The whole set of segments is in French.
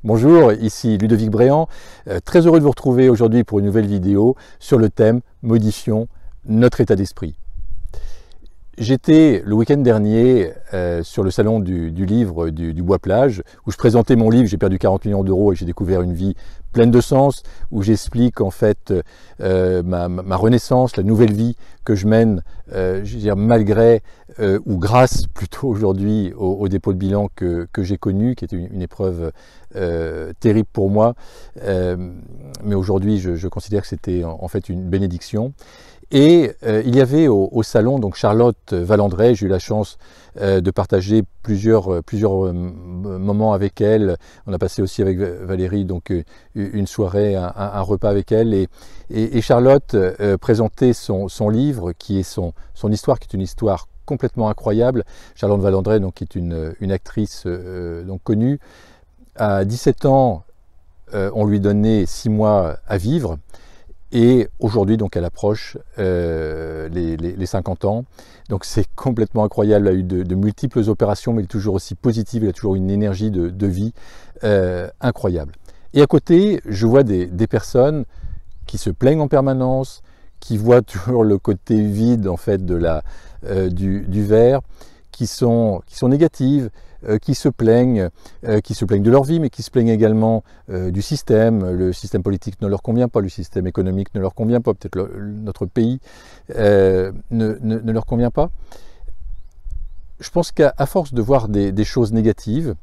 Bonjour, ici Ludovic Bréant, très heureux de vous retrouver aujourd'hui pour une nouvelle vidéo sur le thème « Modifions notre état d'esprit ». J'étais le week-end dernier sur le salon du livre du Bois-Plage où je présentais mon livre « J'ai perdu 40 millions d'euros et j'ai découvert une vie pleine de sens » où j'explique en fait ma renaissance, la nouvelle vie que je mène, je veux dire, malgré ou grâce plutôt aujourd'hui au dépôt de bilan que j'ai connu, qui était une épreuve terrible pour moi, mais aujourd'hui je considère que c'était en fait une bénédiction. Et il y avait au salon donc Charlotte Valandré. J'ai eu la chance de partager plusieurs moments avec elle. On a passé aussi avec Valérie donc une soirée, un repas avec elle. Et Charlotte présentait son livre qui est son histoire, qui est une histoire complètement incroyable. Charlotte Valandré donc qui est une actrice donc connue. À 17 ans, on lui donnait 6 mois à vivre. Et aujourd'hui, donc, elle approche les 50 ans. Donc, c'est complètement incroyable. Elle a eu de multiples opérations, mais elle est toujours aussi positive. Elle a toujours une énergie de vie incroyable. Et à côté, je vois des personnes qui se plaignent en permanence, qui voient toujours le côté vide, en fait, du verre, qui sont négatives, qui se plaignent de leur vie, mais qui se plaignent également du système. Le système politique ne leur convient pas, le système économique ne leur convient pas, peut-être notre pays ne leur convient pas. Je pense qu'à force de voir des choses négatives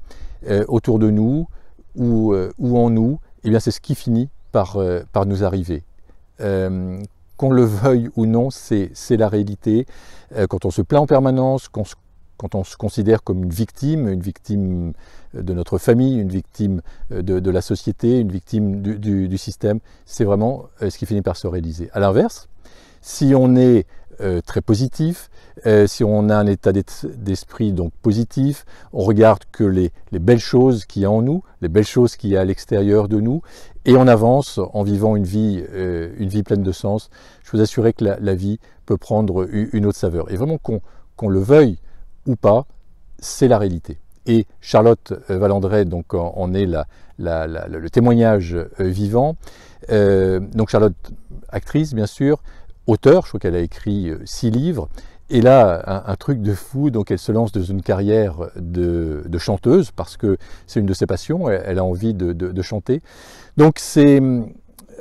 autour de nous ou en nous, eh bien c'est ce qui finit par nous arriver. Qu'on le veuille ou non, c'est la réalité. Quand on se plaint en permanence, quand on se considère comme une victime de notre famille, une victime de la société, une victime du système, c'est vraiment ce qui finit par se réaliser. À l'inverse, si on est très positif, si on a un état d'esprit donc positif, on regarde que les belles choses qu'il y a en nous, les belles choses qu'il y a à l'extérieur de nous, et on avance en vivant une vie pleine de sens, je vous assure que la vie peut prendre une autre saveur. Et vraiment qu'on le veuille ou pas, c'est la réalité. Et Charlotte Valandré donc en est le témoignage vivant. Donc Charlotte, actrice bien sûr, auteure, je crois qu'elle a écrit 6 livres. Et là, un truc de fou, donc elle se lance dans une carrière de chanteuse parce que c'est une de ses passions, elle a envie de chanter. Donc c'est...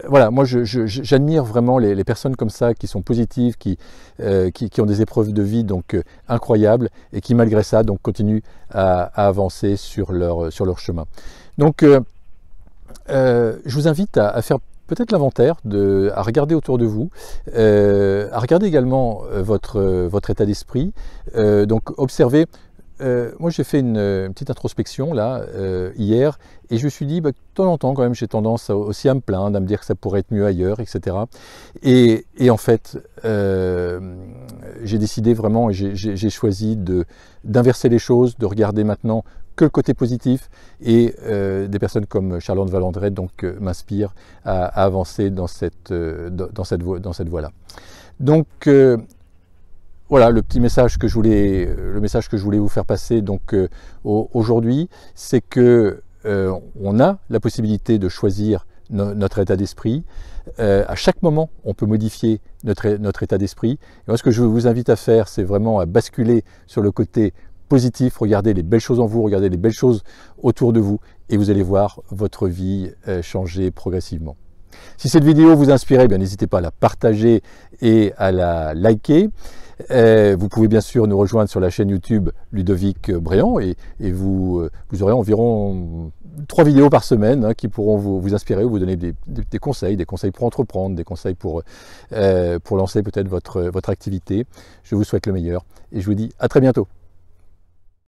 Voilà, moi j'admire vraiment les personnes comme ça qui sont positives, qui ont des épreuves de vie donc incroyables et qui malgré ça donc continuent à avancer sur leur chemin. Donc je vous invite à faire peut-être l'inventaire, à regarder autour de vous, à regarder également votre état d'esprit, donc observez. Moi j'ai fait une petite introspection là hier et je me suis dit de temps en temps quand même j'ai tendance aussi à me plaindre, à me dire que ça pourrait être mieux ailleurs, etc. Et en fait j'ai décidé vraiment et j'ai choisi d'inverser les choses, de regarder maintenant que le côté positif et des personnes comme Charlotte Valandré donc m'inspirent à avancer dans cette voie-là. Donc voilà le message que je voulais vous faire passer donc aujourd'hui, c'est que on a la possibilité de choisir notre état d'esprit. À chaque moment, on peut modifier notre état d'esprit. Et moi, ce que je vous invite à faire, c'est vraiment à basculer sur le côté positif, regardez les belles choses en vous, regardez les belles choses autour de vous, et vous allez voir votre vie changer progressivement. Si cette vidéo vous inspire, n'hésitez pas à la partager et à la liker. Vous pouvez bien sûr nous rejoindre sur la chaîne YouTube Ludovic Bréant et vous aurez environ 3 vidéos par semaine qui pourront vous inspirer ou vous donner des conseils pour entreprendre, des conseils pour lancer peut-être votre activité. Je vous souhaite le meilleur et je vous dis à très bientôt.